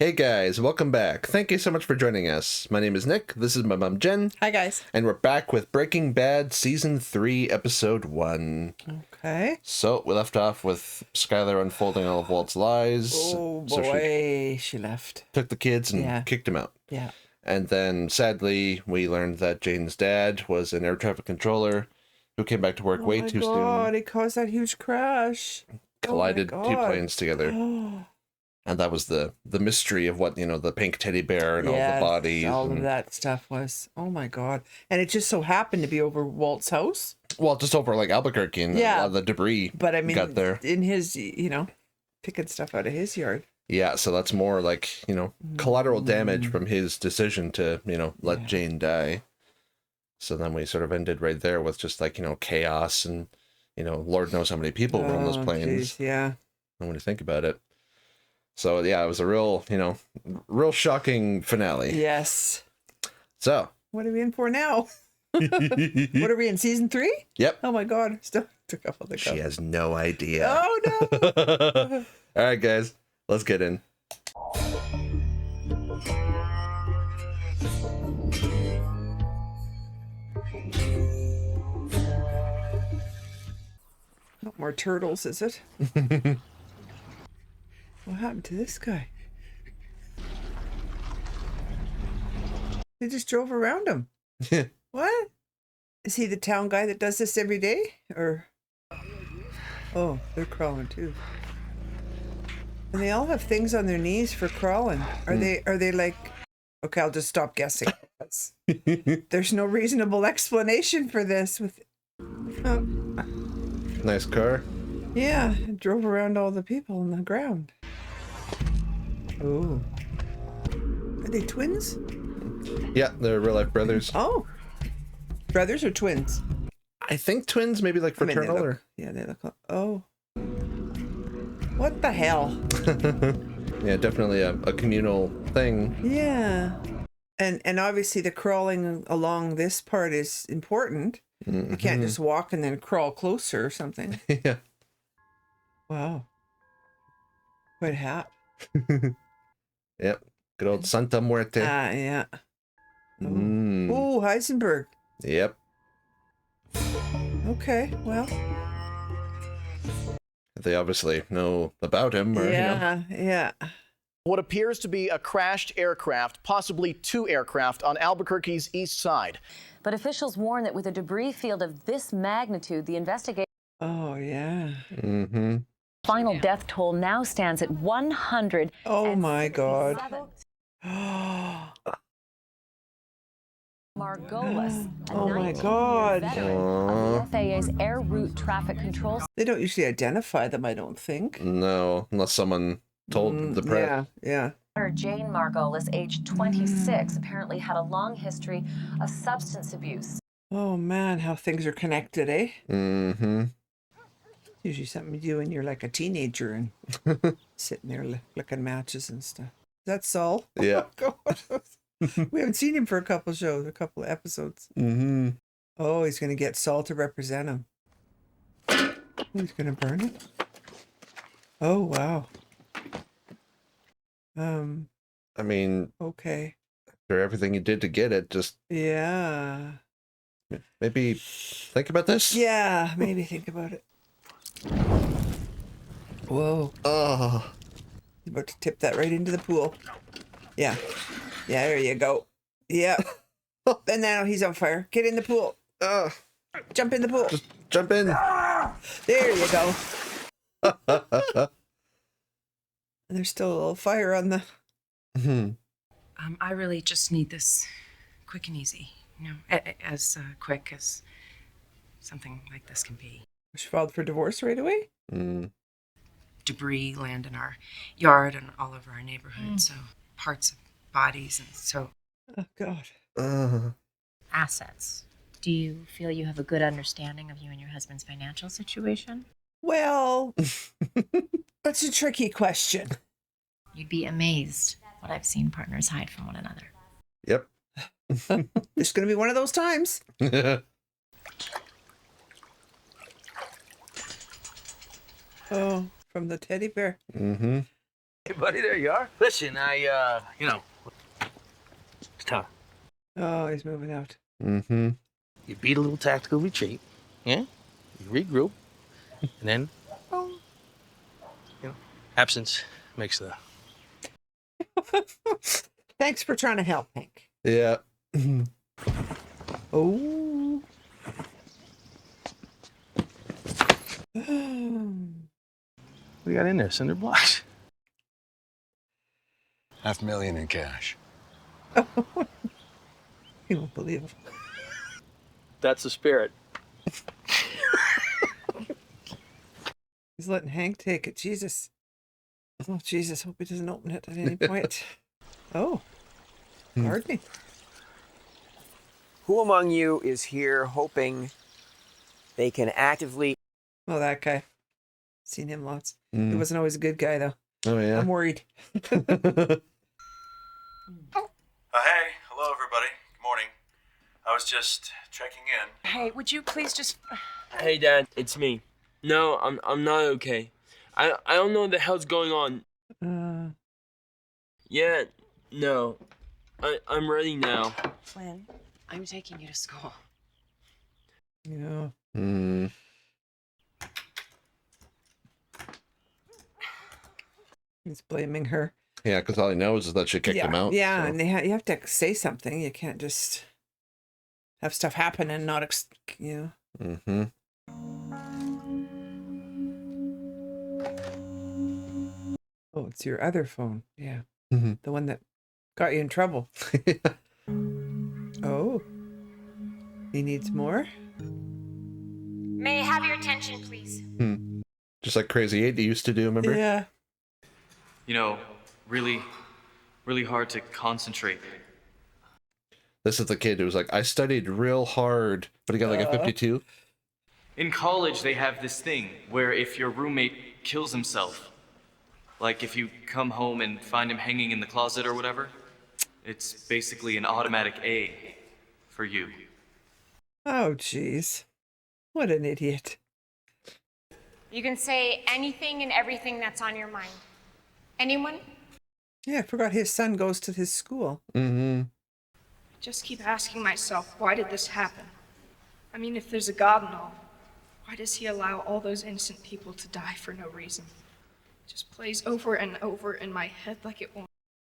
Hey guys, welcome back. Thank you so much for joining us. My name is Nick, this is my mom Jen. Hi guys. And we're back with Breaking Bad Season 3, Episode 1. Okay. So, we left off with Skyler unfolding all of Walt's lies. Oh boy, so she left. took the kids and kicked him out. Yeah. And then, sadly, we learned that Jane's dad was an air traffic controller who came back to work way too Oh my god, soon. he caused that huge crash. Collided two planes together. Oh. And that was the mystery of what, the pink teddy bear and all the bodies. All of that stuff was, oh my god. And it just so happened to be over Walt's house. Well, just over like Albuquerque and a lot of the debris but I mean, got there. In his, picking stuff out of his yard. Yeah, so that's more like, collateral damage from his decision to, let Jane die. So then we sort of ended right there with just like, chaos and, Lord knows how many people were on those planes. Geez, yeah. When you think about it. So yeah, it was a real, real shocking finale. Yes. So. What are we in for now? What are we in, season 3? Yep. Oh my god, still took up all the cup. She has no idea. Oh no. All right, guys, let's get in. Not more turtles, is it? What happened to this guy? They just drove around him. What? Is he the town guy that does this every day? Or... Oh, they're crawling too. And they all have things on their knees for crawling. Are they like... Okay, I'll just stop guessing. There's no reasonable explanation for this. Nice car. Yeah, it drove around all the people on the ground. Oh. Are they twins? Yeah, they're real life brothers. Oh. Brothers or twins? I think twins, maybe like fraternal they look. Oh. What the hell? Yeah, definitely a communal thing. Yeah. And obviously the crawling along this part is important. You can't just walk and then crawl closer or something. Yeah. Wow. Quite a hat. Yep. Good old Santa Muerte. Yeah. Oh, Heisenberg. Yep. Okay, well. They obviously know about him. Or, Yeah. What appears to be a crashed aircraft, possibly 2 aircraft, on Albuquerque's east side. But officials warn that with a debris field of this magnitude, the investigation... Oh, yeah. Final death toll now stands at 100. Oh, my God. Margolis, Oh, my God. of the FAA's Air Route Traffic Control. They don't usually identify them, I don't think. No, unless someone told the press. Yeah. Jane Margolis, age 26, apparently had a long history of substance abuse. Oh, man, how things are connected, eh? Mm-hmm. Usually something you do when you're like a teenager and sitting there flicking matches and stuff. That's Saul. Yeah. Oh, God. We haven't seen him for a couple episodes. Mm-hmm. Oh, he's going to get Saul to represent him. He's going to burn it? Oh, wow. I mean, okay. after everything you did to get it, just Yeah. maybe think about this. Yeah, maybe think about it. Whoa. Oh. He's about to tip that right into the pool. Yeah. Yeah, there you go. Yeah. And now he's on fire. Get in the pool. Jump in the pool. Just jump in. There you go. And there's still a little fire on the... I really just need this quick and easy. As quick as something like this can be. She filed for divorce right away? Debris land in our yard and all over our neighborhood, so parts of bodies, and so... Oh, God. Assets. Do you feel you have a good understanding of you and your husband's financial situation? Well, that's a tricky question. You'd be amazed what I've seen partners hide from one another. Yep. It's going to be one of those times. Oh, from the teddy bear. Hey, buddy, there you are. Listen, it's time. Oh, he's moving out. Mm-hmm. You beat a little tactical retreat, yeah? You regroup, and then, boom. Absence makes the... Thanks for trying to help, Hank. Yeah. Oh. We got in there, cinder blocks. $500,000 in cash. You won't believe it. That's the spirit. He's letting Hank take it. Jesus. Oh, Jesus. Hope he doesn't open it at any point. Oh. Gardening. Who among you is here hoping they can actively... Oh, that guy. Seen him lots. He Mm. wasn't always a good guy, though. Oh, yeah. I'm worried. Hey, hello everybody. Good morning. I was just checking in. Hey, would you please just... Hey, Dad, it's me. No, I'm not okay. I don't know what the hell's going on. Yeah, no. I'm ready now. Flynn, I'm taking you to school. Yeah. Mm. He's blaming her. Yeah, because all he knows is that she kicked him out. Yeah, so. and you have to say something. You can't just have stuff happen and not, Mm-hmm. Oh, it's your other phone. Yeah. Mm-hmm. The one that got you in trouble. Oh. He needs more? May I have your attention, please? Just like Crazy 8 used to do, remember? Yeah. You know, really hard to concentrate. This is the kid who was like, I studied real hard, but he got like a 52. In college, they have this thing where if your roommate kills himself, like if you come home and find him hanging in the closet or whatever, it's basically an automatic A for you. Oh, jeez. What an idiot. You can say anything and everything that's on your mind. Anyone? Yeah, I forgot his son goes to his school. Mm-hmm. I just keep asking myself, why did this happen? I mean, if there's a God and all, why does he allow all those innocent people to die for no reason? It just plays over and over in my head like it won't.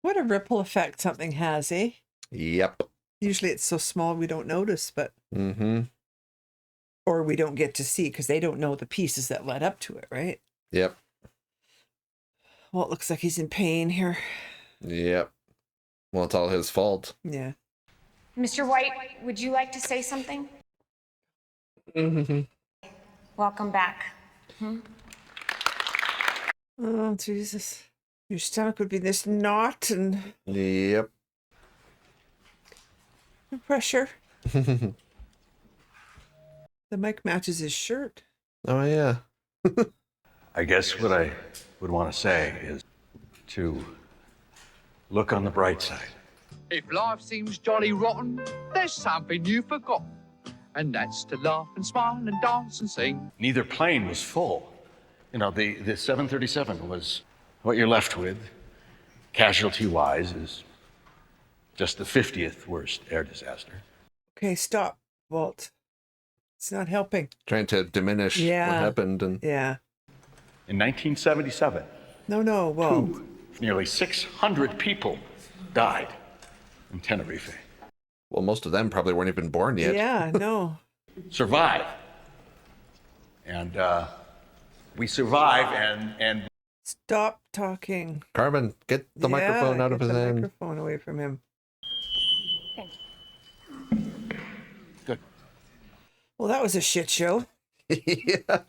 What a ripple effect something has, eh? Yep. Usually it's so small we don't notice, but... Mm-hmm. Or we don't get to see because they don't know the pieces that led up to it, right? Yep. Well, it looks like he's in pain here. Yep. Well, it's all his fault. Yeah. Mr. White, would you like to say something? Mm-hmm. Welcome back. Oh, Jesus. Your stomach would be this knot and... Yep. No pressure. The mic matches his shirt. Oh, yeah. I guess what I would want to say is to look on the bright side. If life seems jolly rotten, there's something you've forgotten, and that's to laugh and smile and dance and sing. Neither plane was full. You know, the 737 was what you're left with, casualty-wise, is just the 50th worst air disaster. Okay, stop, Walt. It's not helping. Trying to diminish what happened. And yeah. In 1977, No, Walt. nearly 600 people died in Tenerife. Well, most of them probably weren't even born yet. Yeah, no. Survive. And we survive and... Stop talking. Carmen, get the microphone out of his hand. Microphone away from him. Thank you. Good. Well, that was a shit show. Yeah.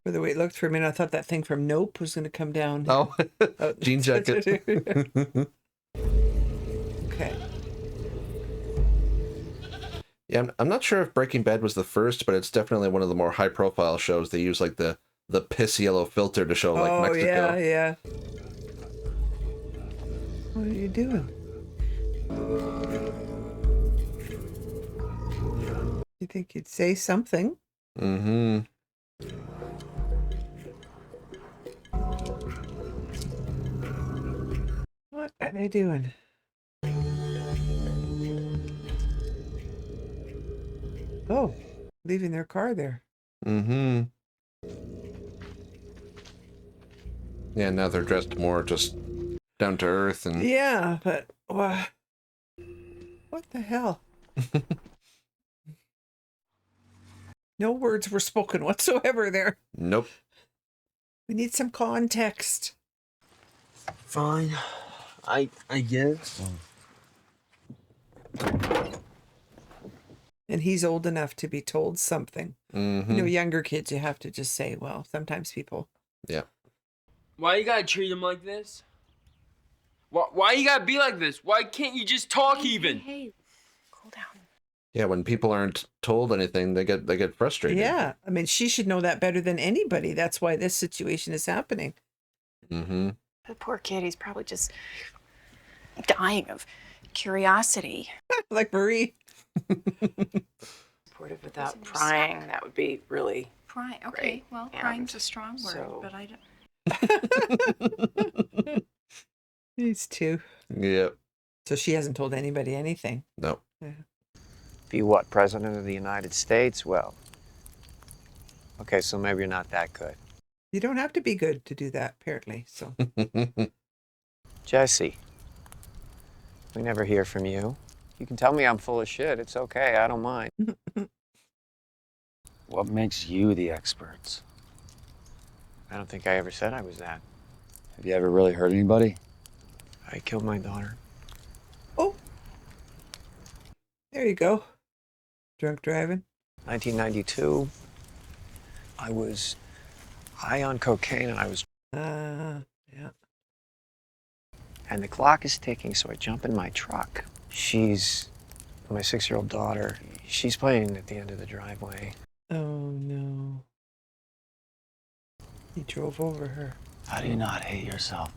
For the way it looked for a minute, I thought that thing from Nope was going to come down. Oh, jean jacket. Okay. Yeah, I'm not sure if Breaking Bad was the first, but it's definitely one of the more high-profile shows. They use like the piss yellow filter to show like Mexico. Yeah. What are you doing? You think you'd say something? Mm-hmm. are they doing? Oh, leaving their car there. Mm-hmm. Yeah, now they're dressed more just down to earth and... Yeah, but what the hell? No words were spoken whatsoever there. Nope. We need some context. Fine. I guess. And he's old enough to be told something. Mm-hmm. You know, younger kids, you have to just say, well, sometimes people... Yeah. Why you gotta treat him like this? Why you gotta be like this? Why can't you just talk even? Hey, cool down. Yeah, when people aren't told anything, they get frustrated. Yeah, I mean, she should know that better than anybody. That's why this situation is happening. Mm-hmm. The poor kid, he's probably just dying of curiosity. Like Marie. Supportive without prying, that would be really Prying, okay, great. well, Yeah. prying's a strong word, So- but I don't... These two. Yep. So she hasn't told anybody anything. No. Yeah. Be what, President of the United States? Well, okay, so maybe you're not that good. You don't have to be good to do that, apparently. So Jesse, we never hear from you. You can tell me I'm full of shit. It's okay. I don't mind. What makes you the experts? I don't think I ever said I was that. Have you ever really hurt anybody? I killed my daughter. Oh, there you go. Drunk driving. 1992. I was high on cocaine and I was... Yeah. And the clock is ticking, so I jump in my truck. She's my 6-year-old daughter. She's playing at the end of the driveway. Oh, no. He drove over her. How do you not hate yourself?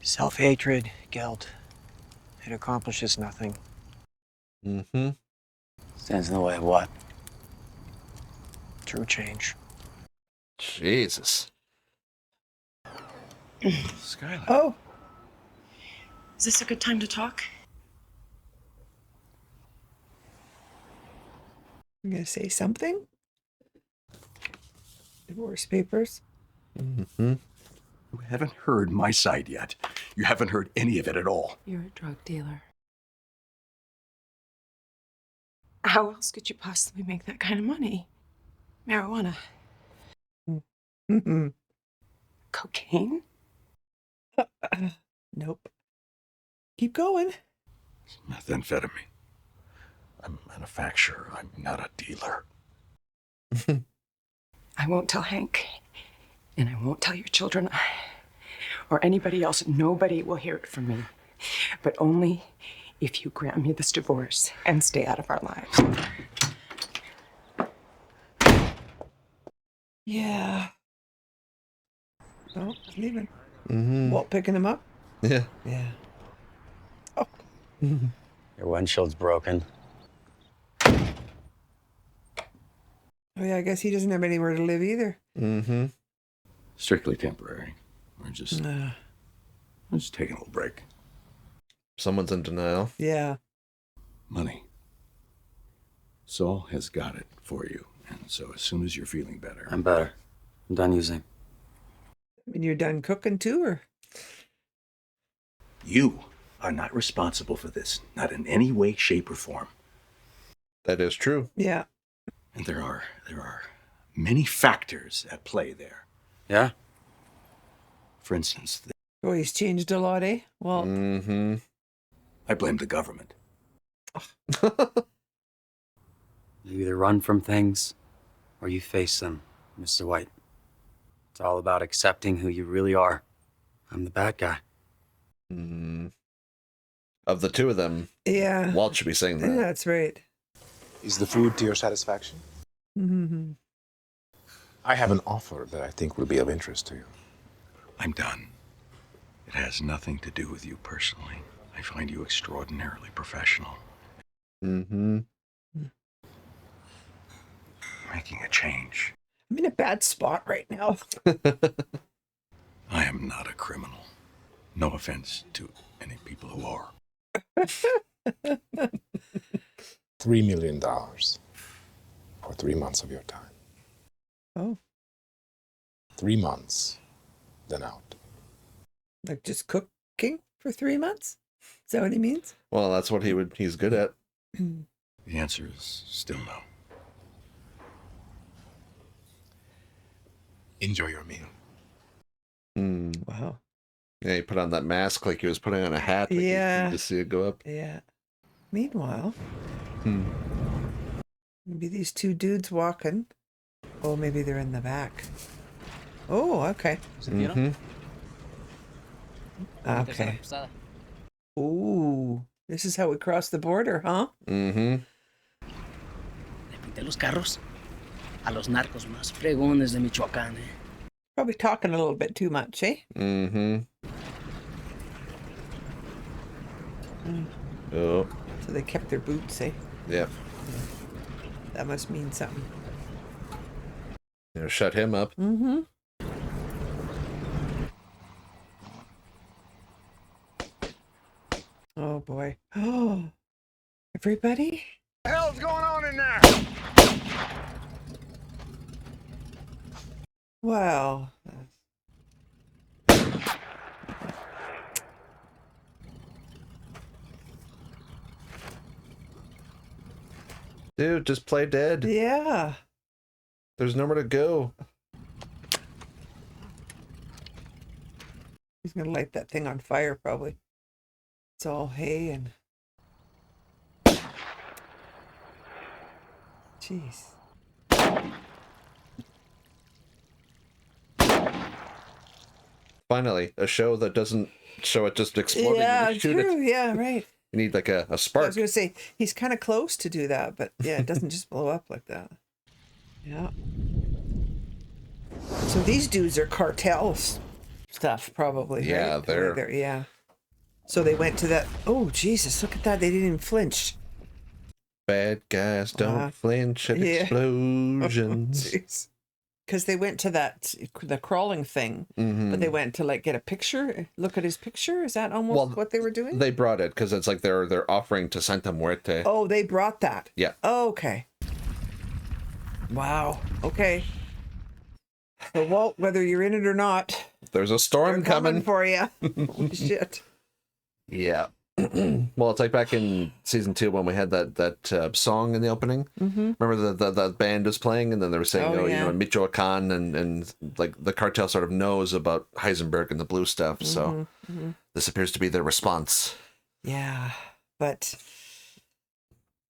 Self-hatred, guilt. It accomplishes nothing. Mm-hmm. Stands in the way of what? True change. Jesus. Skyler. Oh. Is this a good time to talk? I'm going to say something. Divorce papers. Mm-hmm. You haven't heard my side yet. You haven't heard any of it at all. You're a drug dealer. How else could you possibly make that kind of money? Marijuana. Mm-hmm. Cocaine? Nope. Keep going. Methamphetamine. I'm a manufacturer. I'm not a dealer. I won't tell Hank. And I won't tell your children. Or anybody else. Nobody will hear it from me. But only if you grant me this divorce and stay out of our lives. Yeah. Oh, he's leaving. Mm-hmm. Walt picking him up? Yeah. Yeah. Your windshield's broken. Oh, yeah, I guess he doesn't have anywhere to live either. Mm-hmm. Strictly temporary. We're just taking a little break. Someone's in denial. Yeah. Money. Saul has got it for you. And so as soon as you're feeling better... I'm better. I'm done using. I mean, you're done cooking too, or? You are not responsible for this. Not in any way, shape, or form. That is true. Yeah. And there are many factors at play there. Yeah? For instance... Oh, he's changed a lot, eh? Well... Mm-hmm. I blame the government. You either run from things or you face them, Mr. White. It's all about accepting who you really are. I'm the bad guy. Mm. Of the two of them, Yeah. Walt should be saying that. Yeah, that's right. Is the food to your satisfaction? Mm-hmm. I have an offer that I think will be of interest to you. I'm done. It has nothing to do with you personally. I find you extraordinarily professional. Mm-hmm. Making a change. I'm in a bad spot right now. I am not a criminal. No offense to any people who are. $3 million for 3 months of your time. Oh. 3 months, then out. Like just cooking for 3 months? Is that what he means? Well, that's what he's good at. The answer is still no. Enjoy your meal. Wow. Yeah, he put on that mask like he was putting on a hat. Like Yeah. You just see it go up. Yeah. Meanwhile, maybe these two dudes walking. Oh, maybe they're in the back. Oh, okay. Okay. Ooh, this is how we cross the border, huh? Le pinté los carros a los narcos más fregones de Michoacán, eh? Probably talking a little bit too much, eh? Oh. So they kept their boots, eh? Yep. That must mean something. You know, shut him up. Oh boy. Oh, everybody? What the hell's going on in there? Wow. Dude, just play dead. Yeah. There's nowhere to go. He's gonna light that thing on fire, probably. It's all hay and... Jeez. Finally, a show that doesn't show it just exploding. Yeah, You shoot true. it. Yeah, right. You need like a I spark. was gonna say, he's kind of close to do that, but yeah, it doesn't just blow up like that. Yeah. So these dudes are cartels stuff, probably. Yeah, right? they're... Yeah. So they went to that... Oh, Jesus, look at that. They didn't even flinch. Bad guys don't flinch at explosions. Because they went to the crawling thing, but they went to like get a picture, look at his picture. Is that almost what they were doing? They brought it because it's like they're offering to Santa Muerte. Oh, they brought that. Yeah. Oh, okay. Wow. Okay. So Walt, whether you're in it or not, There's a storm they're coming coming. for you. Holy shit. Yeah. Well, it's like back in season 2 when we had that song in the opening. Remember the band was playing, and then they were saying, Oh, you yeah. know, Michoacan and like the cartel sort of knows about Heisenberg and the blue stuff. So this appears to be their response. Yeah, but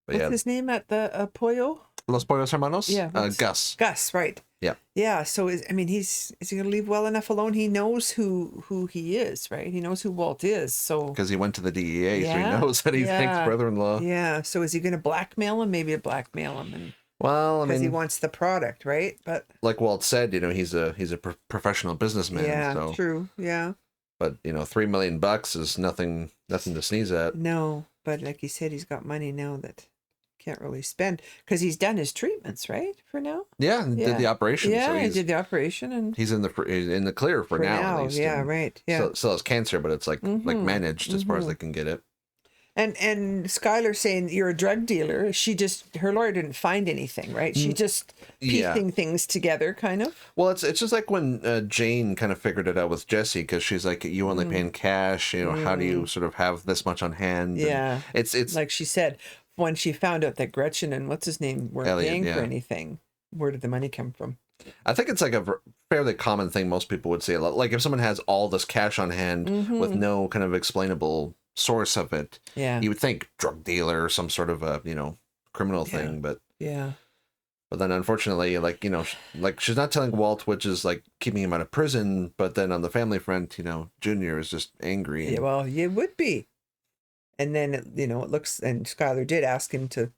yeah, what's his name at the Pollo? Los Pollos Hermanos. Yeah, Gus. Gus, right? Yeah. Yeah. So is he gonna leave well enough alone? He knows who he is, right? He knows who Walt is. So Because he went to the DEA, so Yeah, he knows that he's Hank's brother-in-law. Yeah. So is he gonna blackmail him? Maybe blackmail him, and Well, I because he mean, wants the product, right? But like Walt said, you know, he's a professional businessman. yeah, so. true. Yeah. But you know, $3 million is nothing to sneeze at. No, but like he said, he's got money now that can't really spend because he's done his treatments, right? For now. Yeah, and did the operation. Yeah, so he did the operation, and he's in the clear for now. At least. Yeah, And right. Yeah. Still has cancer, but it's like managed as far as they can get it. And Skyler saying you're a drug dealer. Her lawyer didn't find anything, right? She just piecing things together, kind of. Well, it's just like when Jane kind of figured it out with Jesse, because she's like, you only pay in cash. You know, how do you sort of have this much on hand? Yeah, and it's like she said when she found out that Gretchen and what's his name weren't Elliot, paying for anything. Where did the money come from? I think it's like a fairly common thing most people would say. Like if someone has all this cash on hand with no kind of explainable source of it, you would think drug dealer or some sort of a criminal thing, but then unfortunately, like like she's not telling Walt, which is like keeping him out of prison, but then on the family front, Junior is just angry. Yeah, well, you would be. And then it looks, and Skyler did ask him to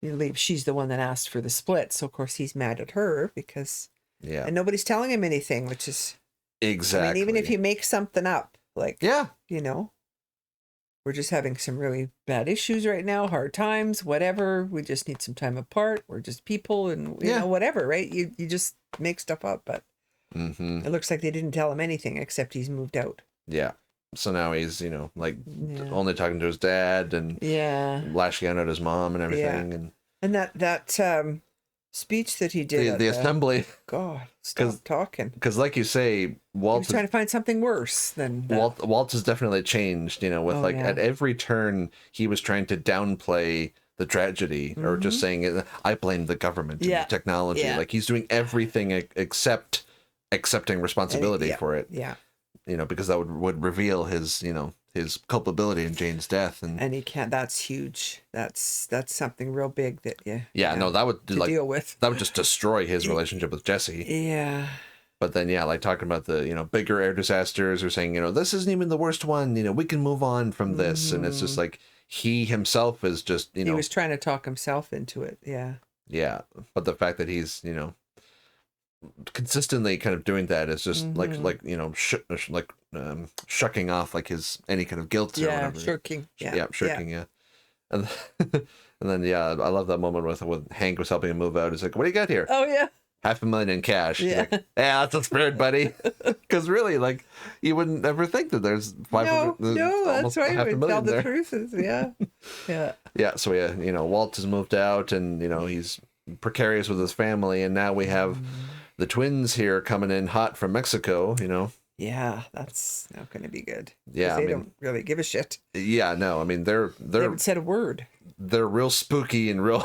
leave. She's the one that asked for the split, so of course he's mad at her because and nobody's telling him anything, which is exactly. I mean, even if you make something up, like we're just having some really bad issues right now, hard times, whatever. We just need some time apart. We're just people, and you know, whatever, right? You just make stuff up, but it looks like they didn't tell him anything except he's moved out. Yeah. So now he's, like Yeah. only talking to his dad and Yeah. lashing out at his mom and everything. Yeah. And that speech that he did. the assembly. God, stop talking. Because like you say, He Walt was trying to find something worse than that. Walt has definitely changed, with Oh, like yeah. at every turn he was trying to downplay the tragedy or just saying I blame the government and Yeah. the technology. Yeah. Like he's doing everything except accepting responsibility Yeah. for it. Yeah. Because that would reveal his, his culpability in Jane's death. And he can't. That's huge. That's something real big that No, that would to deal with. That would just destroy his relationship with Jesse. Yeah. But then, like talking about the, bigger air disasters or saying, this isn't even the worst one, we can move on from this. And it's just like, he himself is just, He was trying to talk himself into it. Yeah. Yeah. But the fact that he's, consistently kind of doing that is just shucking off like his, any kind of guilt or whatever. Shirking. Shirking. Yeah. And, and then, I love that moment with Hank was helping him move out. He's like, what do you got here? Oh, yeah. $500,000 in cash. He's Yeah. like, that's a spirit, buddy. Because really, like, you wouldn't ever think that there's 500. No, that's right. We tell the there. truth. Yeah. Yeah. Yeah. So Walt has moved out, and he's precarious with his family, and now we have the twins here coming in hot from Mexico. Yeah, that's not going to be good. Yeah, they don't really give a shit. Yeah, no, I mean They they're haven't said a word. They're real spooky and real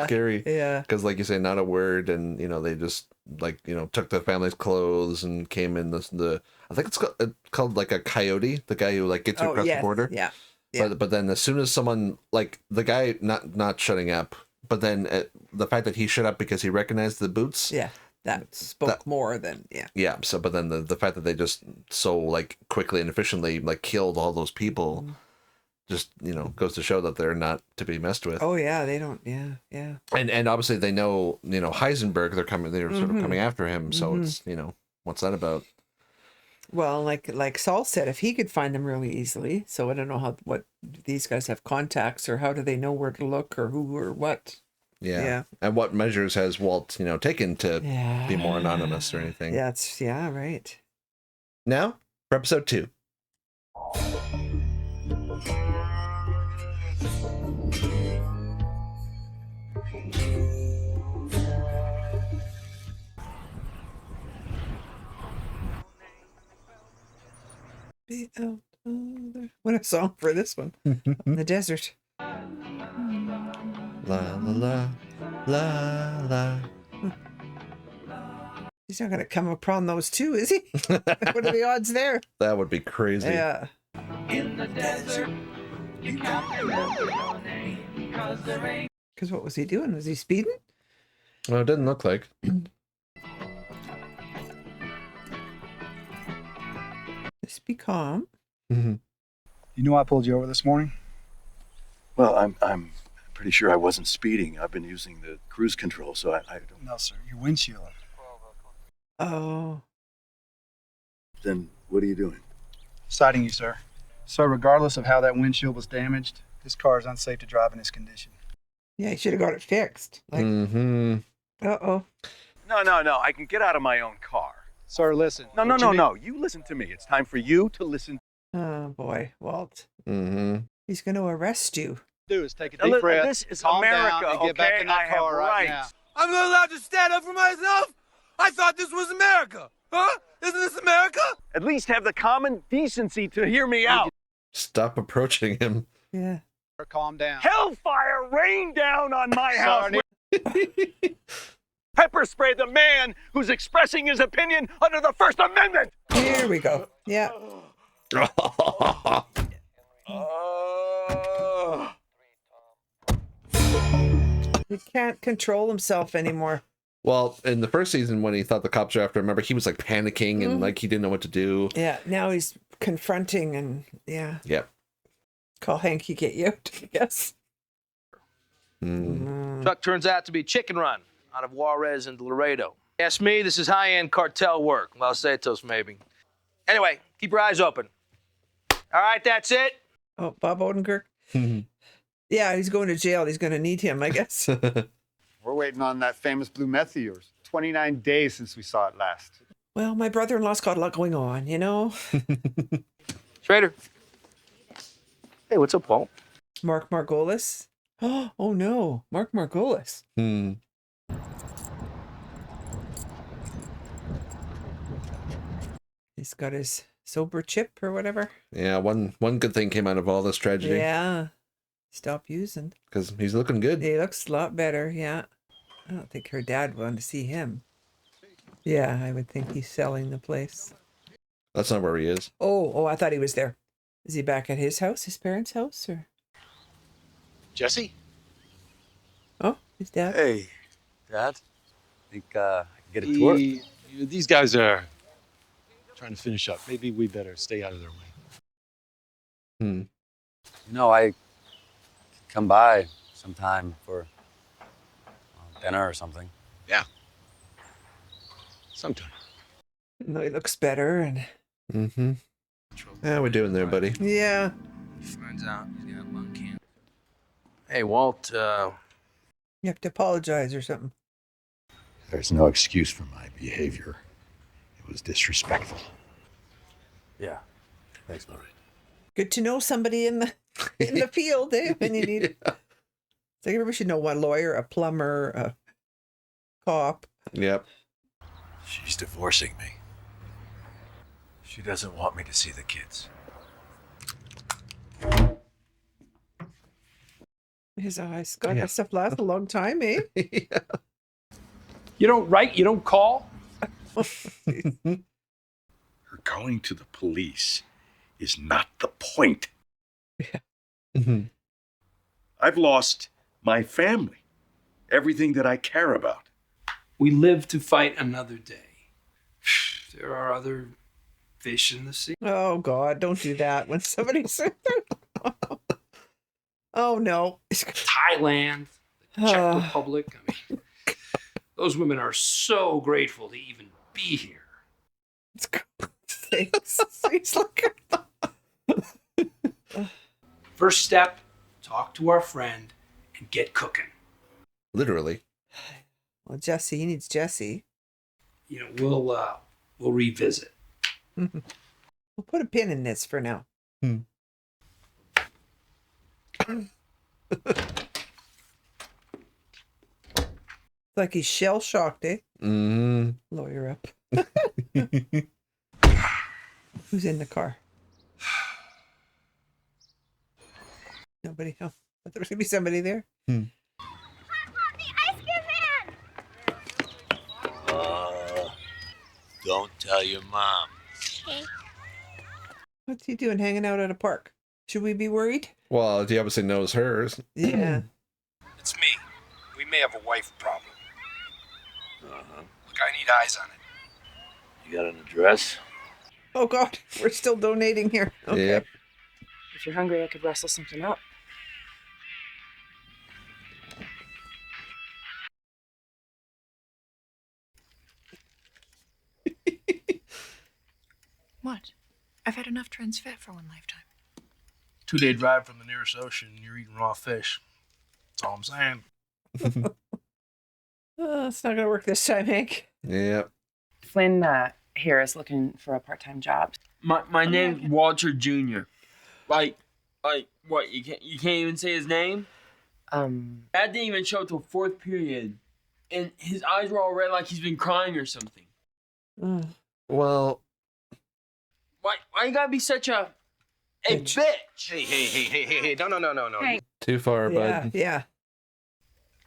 scary. Yeah. Because like you say, not a word, and they just took the family's clothes and came in the I think it's called like a coyote, the guy who like gets you across the border. Yeah. But then as soon as someone like the guy not shutting up, but then the fact that he shut up because he recognized the boots. Yeah. That spoke more than Yeah. So, but then the fact that they just so like quickly and efficiently like killed all those people, just goes to show that they're not to be messed with. Oh yeah, they don't. Yeah. And obviously they know Heisenberg. They're sort of coming after him. So it's what's that about? Well, like Saul said, if he could find them really easily. So I don't know what these guys have contacts or how do they know where to look or who or what. Yeah. And what measures has Walt, taken to be more anonymous or anything? Yeah, right. Now, for episode 2. What a song for this one. In the desert. La la la la la. He's not going to come upon those two, is he? What are the odds there? That would be crazy. Yeah. In the desert, you got to remember your name, 'cause there ain't. Because what was he doing? Was he speeding? Well, it didn't look like. Just be calm. You know I pulled you over this morning? Well, I'm pretty sure I wasn't speeding. I've been using the cruise control, so I don't. No, sir. Your windshield. Oh. Then what are you doing? Citing you, sir. So regardless of how that windshield was damaged, this car is unsafe to drive in this condition. Yeah, he should have got it fixed. Like, Uh-oh. No. I can get out of my own car. Sir, listen. No. You listen to me. It's time for you to listen. Oh, boy, Walt. Mm-hmm. He's going to arrest you. Do is take a deep breath. This is calm America, down, and get back okay? in that I have car right rights. now. I'm not allowed to stand up for myself? I thought this was America. Huh? Isn't this America? At least have the common decency to hear me out. Stop approaching him. Yeah. Calm down. Hellfire rain down on my house. Pepper spray the man who's expressing his opinion under the First Amendment. Here we go. Yeah. He can't control himself anymore. Well, in the first season, when he thought the cops were after him, remember, he was like panicking and like he didn't know what to do. Yeah, now he's confronting and yeah. Yep. Call Hanky, get you out, I guess. Truck turns out to be Chicken Run out of Juarez and Laredo. Ask me, this is high-end cartel work. Los Santos, maybe. Anyway, keep your eyes open. All right, that's it. Oh, Bob Odenkirk? Yeah, he's going to jail. He's going to need him, I guess. We're waiting on that famous blue meth of yours. 29 days since we saw it last. Well, my brother-in-law's got a lot going on, you know? Schrader. Hey, what's up, Walt? Mark Margolis. Oh no, Mark Margolis. He's got his sober chip or whatever. Yeah, one good thing came out of all this tragedy. Yeah. Stop using. Because he's looking good. He looks a lot better, yeah. I don't think her dad wanted to see him. Yeah, I would think he's selling the place. That's not where he is. Oh, I thought he was there. Is he back at his house, his parents' house, or? Jesse? Oh, his dad. Hey, Dad. Think I can get a tour? These guys are trying to finish up. Maybe we better stay out of their way. No, I could come by sometime for dinner or something. Yeah. Sometime. No, he looks better and. Mm-hmm. How we doing there, buddy? Yeah. Finds out he's got lung cancer. Hey, Walt. You have to apologize or something. There's no excuse for my behavior. It was disrespectful. Yeah. Thanks, Murray. Good to know somebody in the field, eh? When you need it. It's like everybody should know one lawyer, a plumber, a cop. Yep. She's divorcing me. She doesn't want me to see the kids. His eyes. God, that stuff lasts a long time, eh? Yeah. You don't write, you don't call? Her going to the police is not the point. Mm-hmm. I've lost my family, everything that I care about. We live to fight another day. There are other fish in the sea. Oh, God, don't do that when somebody says that. Oh, no. Thailand, the Czech Republic. I mean, those women are so grateful to even be here. He's like... First step, talk to our friend and get cooking. Literally. Well, Jesse, he needs Jesse. You know, we'll revisit. We'll put a pin in this for now. Like he's shell shocked, eh? Lawyer up. Who's in the car? Nobody. Oh, I thought there was gonna be somebody there. Don't tell your mom. Okay. What's he doing hanging out at a park? Should we be worried? Well, he obviously knows hers. Yeah. It's me. We may have a wife problem. Look, I need eyes on it. You got an address? Oh, God. We're still donating here. Okay. Yep. If you're hungry, I could rustle something up. What? I've had enough trans fat for one lifetime. 2-day drive from the nearest ocean, and you're eating raw fish. That's all I'm saying. It's not going to work this time, Hank. Yep. Flynn here is looking for a part-time job. My name's Walter Jr. Like what? You can't even say his name? Dad didn't even show till fourth period, and his eyes were all red like he's been crying or something. Well, why you gotta be such a bitch? Hey, no. Hey. Too far, bud. Yeah.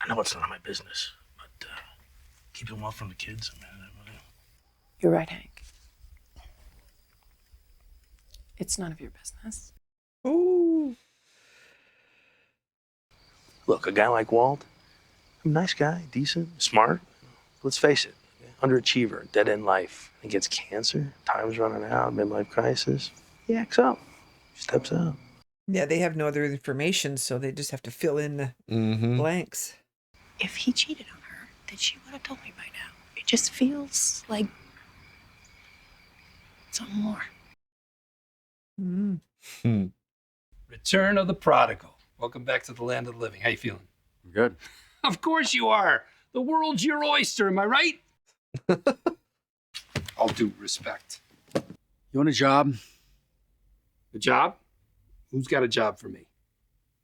I know it's none of my business, but keep it well from the kids. Man. You're right, Hank. It's none of your business. Ooh. Look, a guy like Walt, a nice guy, decent, smart. Let's face it, underachiever, dead-end life. He gets cancer, time's running out, midlife crisis. He acts up, steps up. Yeah, they have no other information, so they just have to fill in the blanks. If he cheated on her, then she would have told me by now. It just feels like something more. Return of the prodigal. Welcome back to the land of the living. How you feeling? Good. Of course you are. The world's your oyster, am I right? All due respect. You want a job? A job? Who's got a job for me?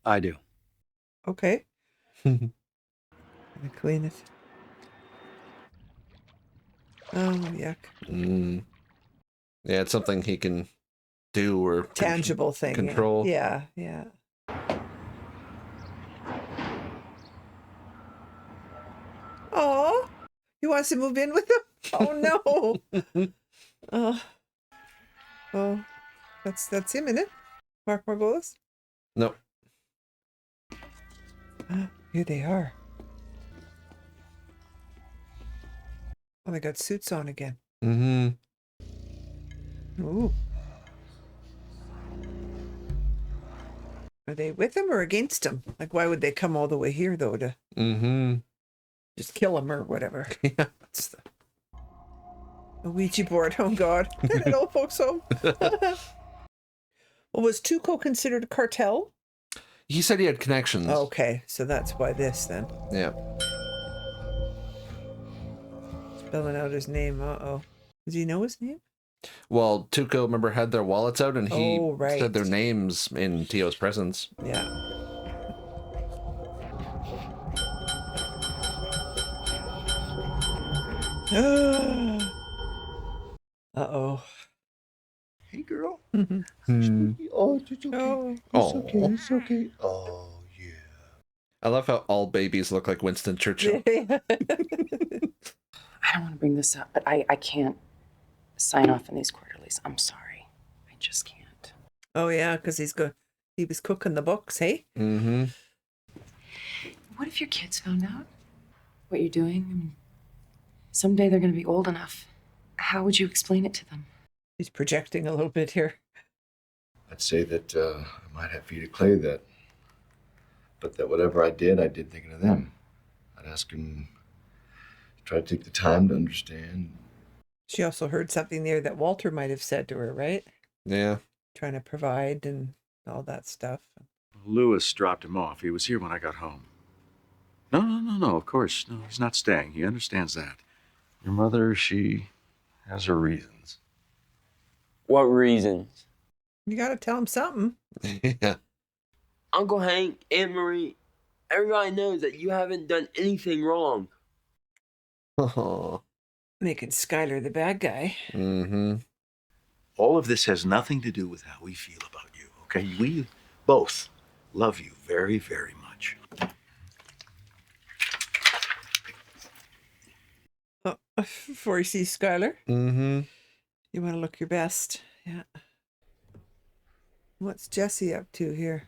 I do. Okay. Gonna clean it. Oh, yuck. Yeah, it's something he can do or Tangible thing. control. Yeah, yeah. Oh, he wants to move in with him? Oh no. Oh, that's him, isn't it? Mark Margolis? No. Here they are. Oh, they got suits on again. Mm-hmm. Ooh. Are they with him or against him? Like, why would they come all the way here, though, to just kill him or whatever? Yeah. A Ouija board. Oh, God. An old folks' home. Well, was Tuco considered a cartel? He said he had connections. Okay, so that's why this, then. Yeah. Spelling out his name. Uh-oh. Does he know his name? Well, Tuco, remember, had their wallets out, and he right. said their names in Tio's presence. Yeah. Uh-oh. Hey, girl. Hmm. Oh, it's okay. It's okay. It's okay. Oh, yeah. I love how all babies look like Winston Churchill. I don't want to bring this up, but I can't sign off on these quarterlies. I'm sorry. I just can't. Oh, yeah, because he was cooking the books, hey? Mm-hmm. What if your kids found out what you're doing? I mean, someday they're going to be old enough. How would you explain it to them? He's projecting a little bit here. I'd say that I might have for you to clear that. But that whatever I did thinking of them. I'd ask them to try to take the time to understand. She also heard something there that Walter might have said to her, right? Yeah. Trying to provide and all that stuff. Lewis dropped him off. He was here when I got home. No, of course. No, he's not staying. He understands that. Your mother, she has her reasons. What reasons? You got to tell him something. Yeah. Uncle Hank, Aunt Marie, everybody knows that you haven't done anything wrong. Oh. Making Skyler the bad guy. Mm-hmm. All of this has nothing to do with how we feel about you, okay? We both love you very, very much. Oh, before he sees Skyler. Mm-hmm. You want to look your best. Yeah. What's Jesse up to here?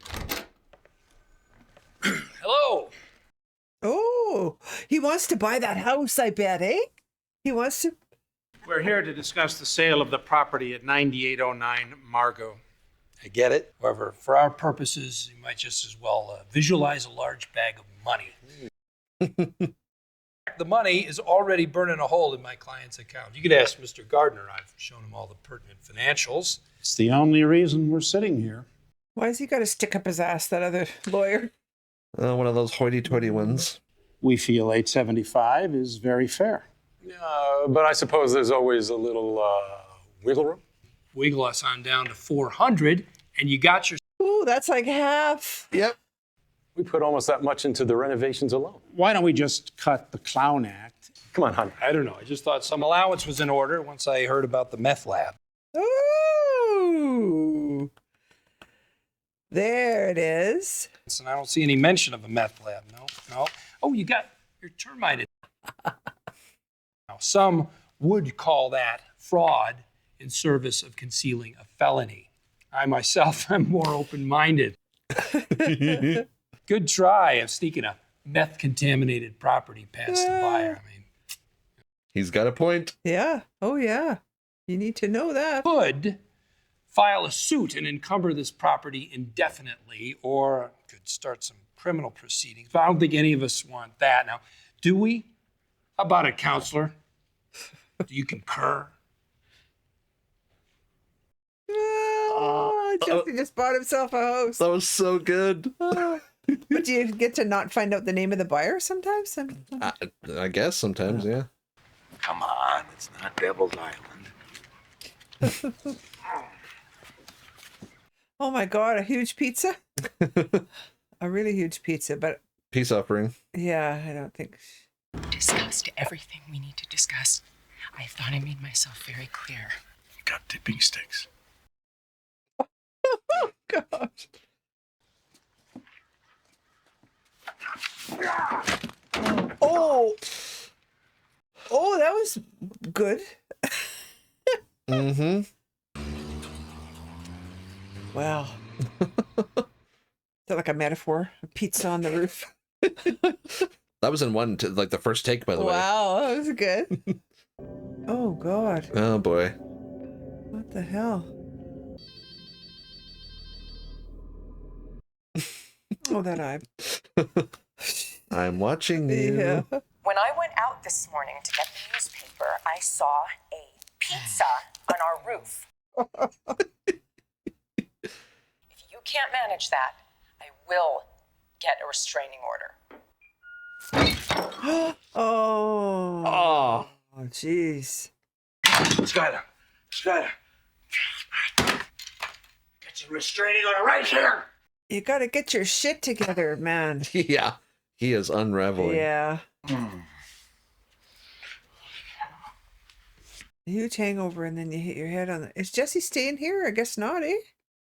Hello. Oh, he wants to buy that house, I bet, eh? He wants to... We're here to discuss the sale of the property at 9809 Margot. I get it. However, for our purposes, you might just as well visualize a large bag of money. The money is already burning a hole in my client's account. You could ask Mr. Gardner. I've shown him all the pertinent financials. It's the only reason we're sitting here. Why has he got to stick up his ass, that other lawyer? One of those hoity-toity ones. We feel $875 is very fair. But I suppose there's always a little wiggle room. Wiggle us on down to 400, and you got your... Ooh, that's like half. Yep. We put almost that much into the renovations alone. Why don't we just cut the clown act? Come on, hon. I don't know. I just thought some allowance was in order once I heard about the meth lab. Ooh. There it is. And I don't see any mention of a meth lab. No. Oh, you got your termite. Now, some would call that fraud in service of concealing a felony. I myself am more open-minded. Good try of sneaking a meth-contaminated property past the buyer. I mean, he's got a point. Yeah. Oh, yeah. You need to know that. Could file a suit and encumber this property indefinitely, or could start some criminal proceedings. But I don't think any of us want that. Now, do we? How about it, counselor? Do you concur? Oh, Jesse just bought himself a house. That was so good. But do you get to not find out the name of the buyer sometimes? I guess sometimes, yeah. Come on, it's not Devil's Island. Oh my God, a huge pizza? A really huge pizza, but Peace offering. yeah, I don't think. Discussed everything we need to discuss. I thought I made myself very clear. Got dipping sticks. Oh gosh. Oh. Oh, that was good. Mm-hmm. Wow. Is that like a metaphor? A pizza on the roof. That was in one, like the first take, by the way. Wow, that was good. Oh God. Oh boy. What the hell? Oh, that eye. I'm watching you. Yeah. When I went out this morning to get the newspaper, I saw a pizza on our roof. If you can't manage that, I will get a restraining order. Oh. Oh. Oh, jeez. Skyler. Get your restraining order right here. You gotta get your shit together, man. Yeah. He is unraveling. Yeah. Huge hangover, and then you hit your head on the. Is Jesse staying here? I guess not, eh?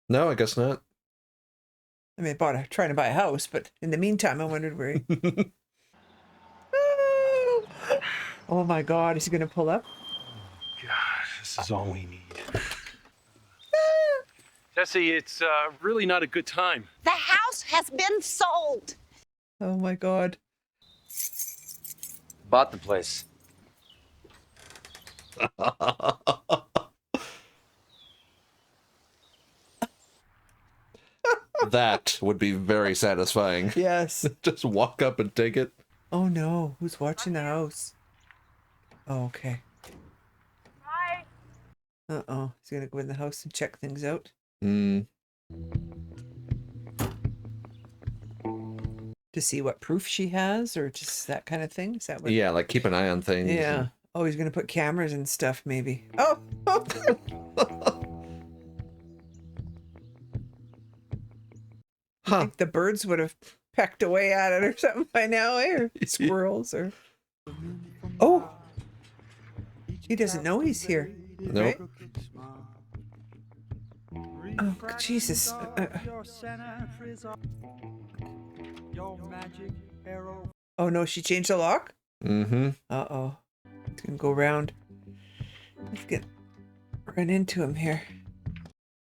No, I guess not. I mean, trying to buy a house, but in the meantime, I wondered where he. Oh my God, is he gonna pull up? God, this is all we need. Jesse, it's really not a good time. The house has been sold. Oh my God. Bought the place. That would be very satisfying. Yes. Just walk up and take it. Oh no, who's watching the house? Oh, okay. Hi. Uh-oh, he's gonna go in the house and check things out. Mm. To see what proof she has, or just that kind of thing? Is that what? Yeah, like keep an eye on things. Yeah. Oh, he's gonna put cameras and stuff, maybe. Oh. I think the birds would have pecked away at it or something by now, eh? Or squirrels, or. Oh. He doesn't know he's here. Nope. Right? Oh, Jesus. Oh no, she changed the lock? Mm-hmm. Uh-oh. It's gonna go round. Let's run into him here.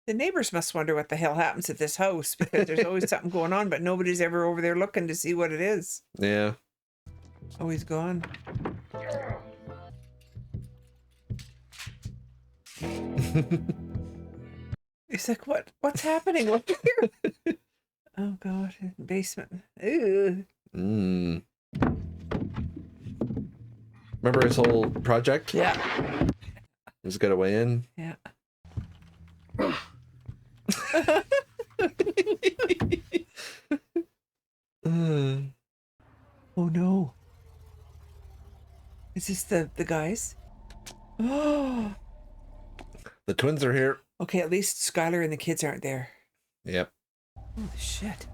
The neighbors must wonder what the hell happens at this house, because there's always something going on, but nobody's ever over there looking to see what it is. Yeah. Oh, he's gone. He's like, what's happening over here? Oh God, basement. Ew. Mm. Remember his whole project? Yeah. He's got a way in. Yeah. Oh no. Is this the guys? Oh. The twins are here. Okay, at least Skyler and the kids aren't there. Yep. Holy shit.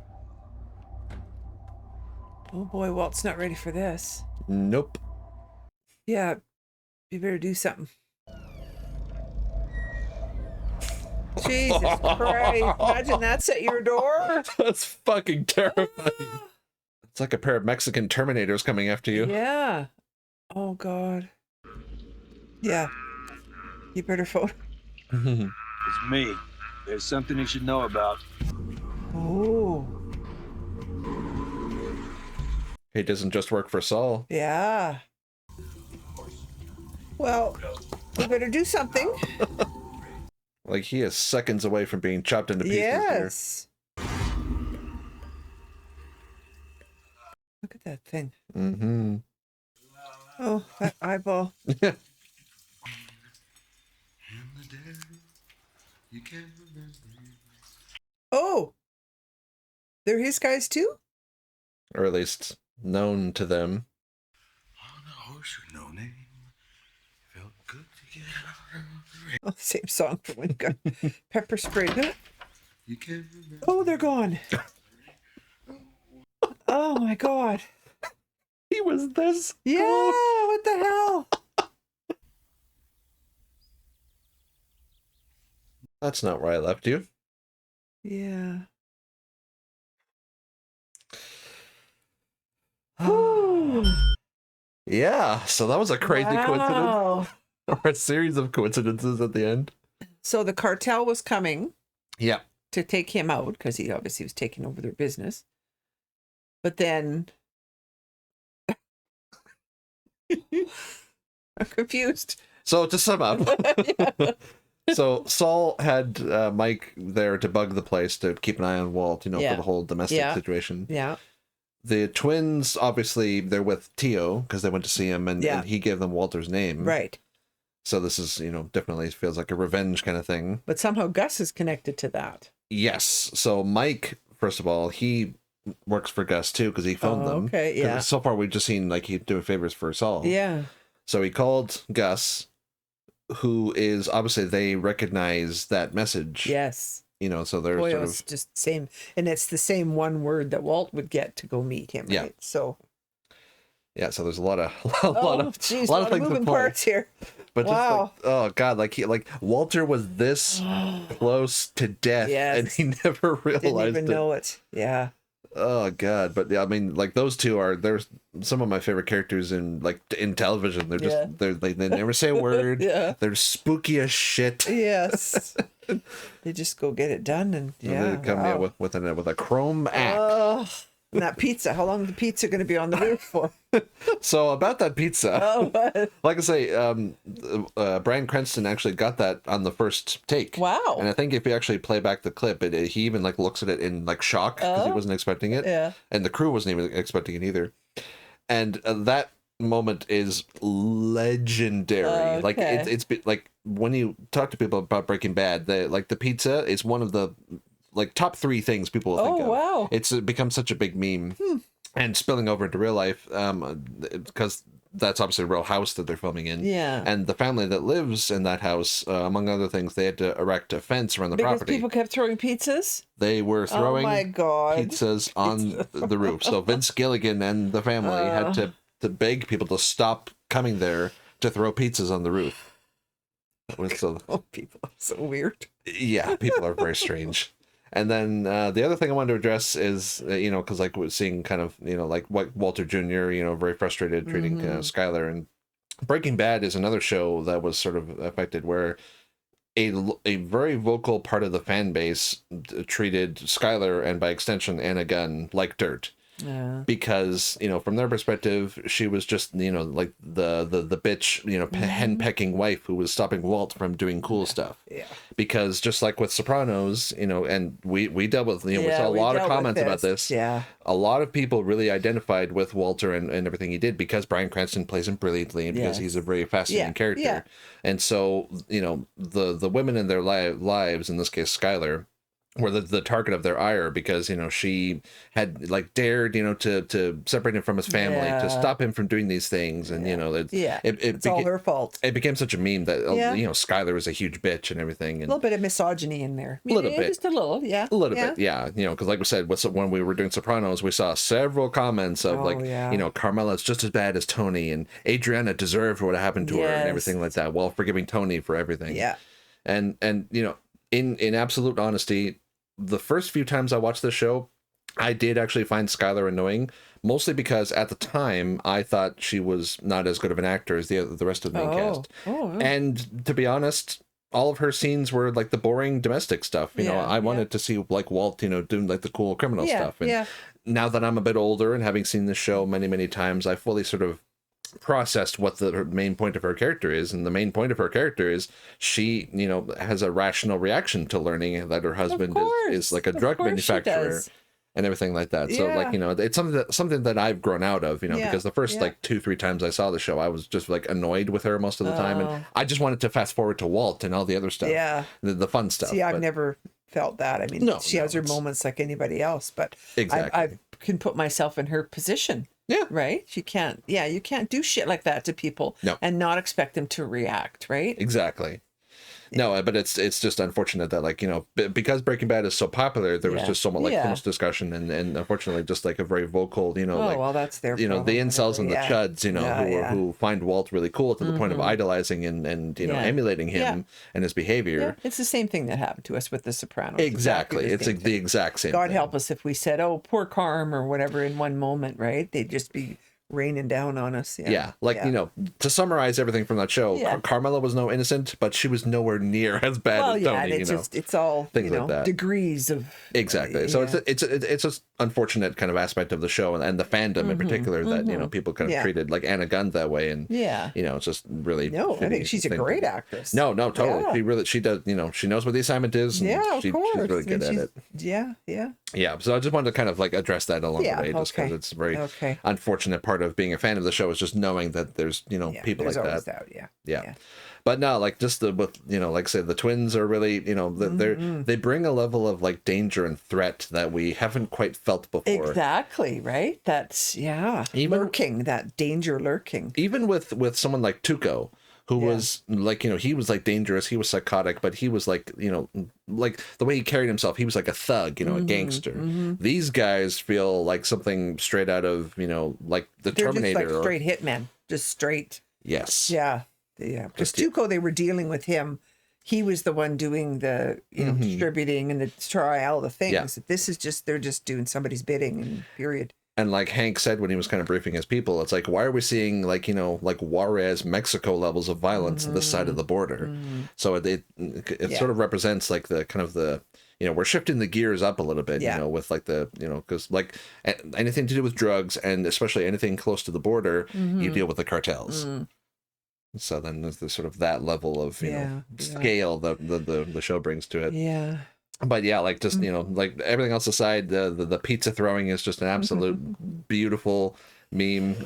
Oh boy, Walt's not ready for this. Nope. Yeah, you better do something. Jesus Christ. Imagine that's at your door. That's fucking terrifying. It's like a pair of Mexican Terminators coming after you. Yeah. Oh God. Yeah. You better phone. It's me. There's something you should know about. Oh. He doesn't just work for Saul. Yeah. Well, we better do something. Like, he is seconds away from being chopped into pieces. Yes. Look at that thing. Mm-hmm. Oh, that eyeball. Oh, they're his guys too? Or at least known to them. Oh, same song for when got pepper sprayed. You can't remember. Oh, they're gone. Oh my God. He was this. Yeah, what the hell? That's not where I left you. Yeah. Yeah, so that was a crazy coincidence. Or a series of coincidences at the end. So the cartel was coming. Yeah. To take him out because he obviously was taking over their business. But then I'm confused. So to sum up, so Saul had Mike there to bug the place to keep an eye on Walt, for the whole domestic situation. Yeah. The twins, obviously, they're with Tio because they went to see him, and he gave them Walter's name. Right. So this is, definitely feels like a revenge kind of thing. But somehow Gus is connected to that. Yes. So Mike, first of all, he works for Gus too because he phoned them. Okay, yeah. So far, we've just seen he doing favors for Saul. Yeah. So he called Gus, who is obviously they recognize that message. Yes. So they're Boy, sort it's of just the same, and it's the same one word that Walt would get to go meet him. Yeah. Right? So. Yeah. So there's a lot of geez, a lot of things moving to play. parts here. But wow. just oh god, like Walter was this close to death, and he never realized Didn't even know it. Yeah. Oh god, but yeah, I mean, those two there's some of my favorite characters in television. They're just they never say a word. Yeah. They're spooky as shit. Yes. They just go get it done, and They come with a chrome axe. Oh, and that pizza. How long is the pizza going to be on the roof for? So about that pizza, like I say, Bryan Cranston actually got that on the first take. Wow! And I think if you actually play back the clip, he even looks at it in shock because he wasn't expecting it. Yeah. And the crew wasn't even expecting it either. And that moment is legendary. Okay. It's when you talk to people about Breaking Bad, the pizza is one of the top 3 things people will think of. Wow! It's become such a big meme. And spilling over into real life, because that's obviously a real house that they're filming in. Yeah. And the family that lives in that house, among other things, they had to erect a fence around the property. Because people kept throwing pizzas? They were throwing pizzas on the roof. So Vince Gilligan and the family had to beg people to stop coming there to throw pizzas on the roof. People are so weird. Yeah, people are very strange. And then the other thing I wanted to address is, because we're seeing kind of, what Walter Jr., very frustrated treating Skyler. And Breaking Bad is another show that was sort of affected where a very vocal part of the fan base treated Skyler and by extension Anna Gunn like dirt. Yeah. Because from their perspective, she was just the bitch henpecking wife who was stopping Walt from doing cool stuff. Yeah. Because just like with Sopranos, and we dealt with we saw a lot of comments about this. Yeah. A lot of people really identified with Walter and everything he did because Bryan Cranston plays him brilliantly and because he's a very fascinating character. Yeah. And so the women in their lives, in this case Skyler, were the target of their ire because she had dared to separate him from his family, to stop him from doing these things, and it's all her fault. It became such a meme that Skyler was a huge bitch and everything. And a little bit of misogyny in there. A little bit, just a little, yeah, a little bit, yeah. Because like we said, when we were doing Sopranos, we saw several comments of Carmela's just as bad as Tony, and Adriana deserved what happened to her and everything like that, while forgiving Tony for everything. Yeah, and in absolute honesty, the first few times I watched this show, I did actually find Skyler annoying, mostly because at the time I thought she was not as good of an actor as the rest of the main cast. And to be honest, all of her scenes were the boring domestic stuff. I wanted to see Walt, doing the cool criminal stuff. And now that I'm a bit older and having seen the show many, many times, I fully sort of processed what the main point of her character is, and the main point of her character is she has a rational reaction to learning that her husband is a drug manufacturer and everything like that. So it's something that I've grown out of, because the first 2-3 times I saw the show, I was just annoyed with her most of the time, and I just wanted to fast forward to Walt and all the other stuff, the fun stuff. See, I've never felt that. I mean, she has her moments like anybody else, but exactly. I can put myself in her position. Yeah. Right? You can't do shit like that to people and not expect them to react, right? Exactly. No, but it's just unfortunate that, like, you know, because Breaking Bad is so popular, there was just so much discussion, and unfortunately just like a very vocal, you know, well, that's their you know, the problem, incels and the whatever. chuds, you know, who find Walt really cool to the point of idolizing and you know, emulating him and his behavior. It's the same thing that happened to us with The Sopranos. Exactly. It's the exact same God thing. help us if we said, "Oh, poor Carm" or whatever in one moment, right? They'd just be raining down on us. Yeah, like, you know, to summarize everything from that show, Carmela was no innocent, but she was nowhere near as bad as Tony. And it's all things you know, like that. degrees of exactly. So it's just unfortunate kind of aspect of the show and the fandom in particular that you know, people kind of treated like Anna Gunn that way, and you know, it's just really I think she's a great actress. No, totally. She does. You know, she knows what the assignment is. And of course, she's really good at it. Yeah. So I just wanted to kind of like address that along the way, just because it's a very unfortunate part of being a fan of the show is just knowing that there's, you know, people like that. Yeah. But no, like just with, you know, like I said, the twins are really, you know, they bring a level of like danger and threat that we haven't quite felt before. Exactly, right? That's lurking, that danger lurking. Even with someone like Tuco, who was like, you know, he was like dangerous, he was psychotic, but he was like, you know, like the way he carried himself, he was like a thug, you know, a gangster. These guys feel like something straight out of, you know, like the Terminator. Just like straight hitmen, just straight. Yes. Yeah. Because Tuco, they were dealing with him. He was the one doing the, you know, distributing and the trial, the things. Yeah. This is just, they're just doing somebody's bidding, and period. And like Hank said when he was kind of briefing his people, it's like, why are we seeing like, you know, like Juarez, Mexico levels of violence on this side of the border? So it sort of represents like the kind of the, you know, we're shifting the gears up a little bit, you know, with like the, you know, because like anything to do with drugs and especially anything close to the border, you deal with the cartels. So then there's the sort of that level of, you know, scale that the show brings to it. Yeah. But yeah, like just, you know, like everything else aside, the pizza throwing is just an absolute beautiful meme.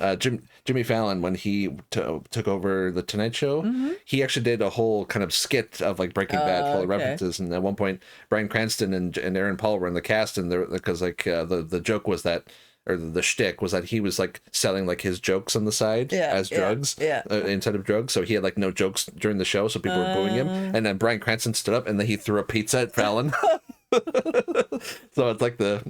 Jimmy Fallon, when he took over the Tonight Show, he actually did a whole kind of skit of like Breaking Bad full of references. And at one point, Bryan Cranston and Aaron Paul were in the cast, and because like the joke was that, or the shtick was that he was like selling like his jokes on the side as drugs instead of drugs. So he had like no jokes during the show, so people were booing him. And then Bryan Cranston stood up and then he threw a pizza at Fallon. So it's like the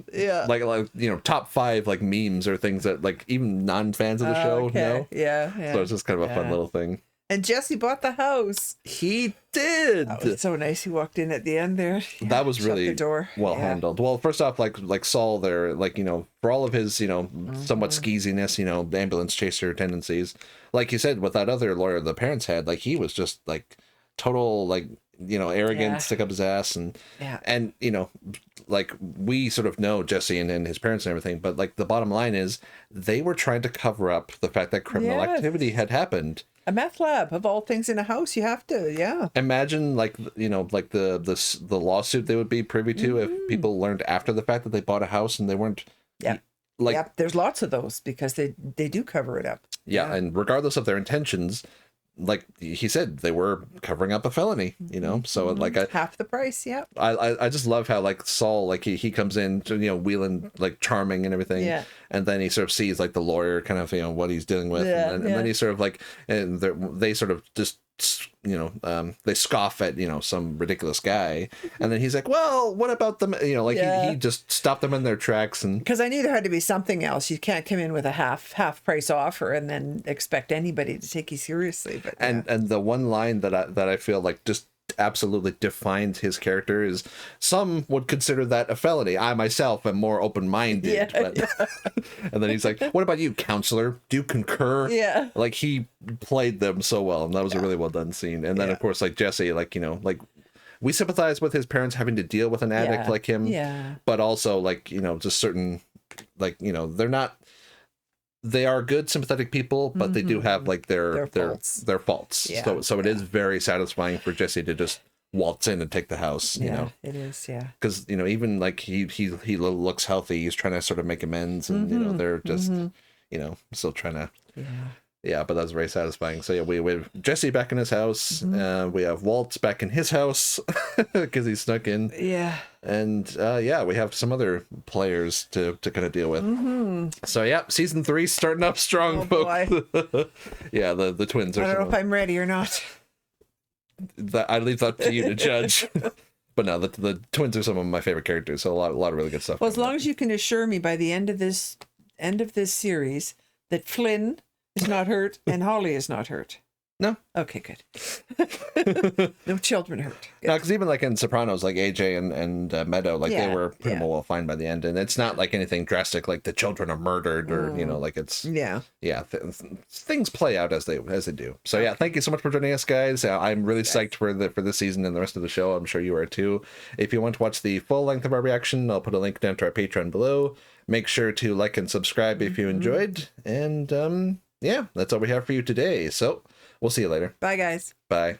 like you know, top 5 like memes or things that like even non-fans of the show know. So it's just kind of a fun little thing. And Jesse bought the house. He did. That was so nice. He walked in at the end there. That was really the door. Well handled. Well, first off, like Saul there, like, you know, for all of his, you know, somewhat skeeziness, you know, ambulance chaser tendencies, like you said, with that other lawyer the parents had, like he was just like total, like, you know, arrogant, stick up his ass, and you know, like we sort of know Jesse and his parents and everything, but like the bottom line is they were trying to cover up the fact that criminal activity had happened. A meth lab, of all things in a house, you have to, Imagine like, you know, like the lawsuit they would be privy to if people learned after the fact that they bought a house and they weren't. There's lots of those because they do cover it up. And regardless of their intentions, like he said, they were covering up a felony, you know. So like half the price. I just love how like Saul, like he comes in to, you know, wheeling like charming and everything, and then he sort of sees like the lawyer kind of, you know, what he's dealing with, and then he sort of like, and they sort of just, you know, they scoff at, you know, some ridiculous guy, and then he's like, well, what about them, you know, like he just stopped them in their tracks. And because I knew there had to be something else. You can't come in with a half price offer and then expect anybody to take you seriously. But and the one line that I feel like just absolutely defines his character is, some would consider that a felony. I myself am more open-minded. And then he's like, what about you, counselor? Do you concur? Like he played them so well, and that was a really well done scene. And then of course, like Jesse, like, you know, like we sympathize with his parents having to deal with an addict like him, but also like, you know, just certain, like, you know, they are good, sympathetic people, but they do have like their faults. So it is very satisfying for Jesse to just waltz in and take the house. You know, it is. Because, you know, even like he looks healthy. He's trying to sort of make amends, and you know, they're just you know, still trying to. But that's very satisfying. So we have Jesse back in his house. We have Walt back in his house because he snuck in. And we have some other players to kind of deal with. So season 3 starting up strong, folks. The twins are. I don't know if I'm ready or not. I leave that to you to judge. But no, the twins are some of my favorite characters. So a lot of really good stuff. Well, as long as you can assure me by the end of this series that Flynn is not hurt and Holly is not hurt. No. Okay, good. No children hurt. Good. No, because even like in Sopranos, like AJ and Meadow, like they were pretty well fine by the end, and it's not like anything drastic, like the children are murdered or like it's things play out as they do. So yeah, thank you so much for joining us, guys. I'm really psyched for this season and the rest of the show. I'm sure you are too. If you want to watch the full length of our reaction, I'll put a link down to our Patreon below. Make sure to like and subscribe if you enjoyed, and yeah, that's all we have for you today. So we'll see you later. Bye, guys. Bye.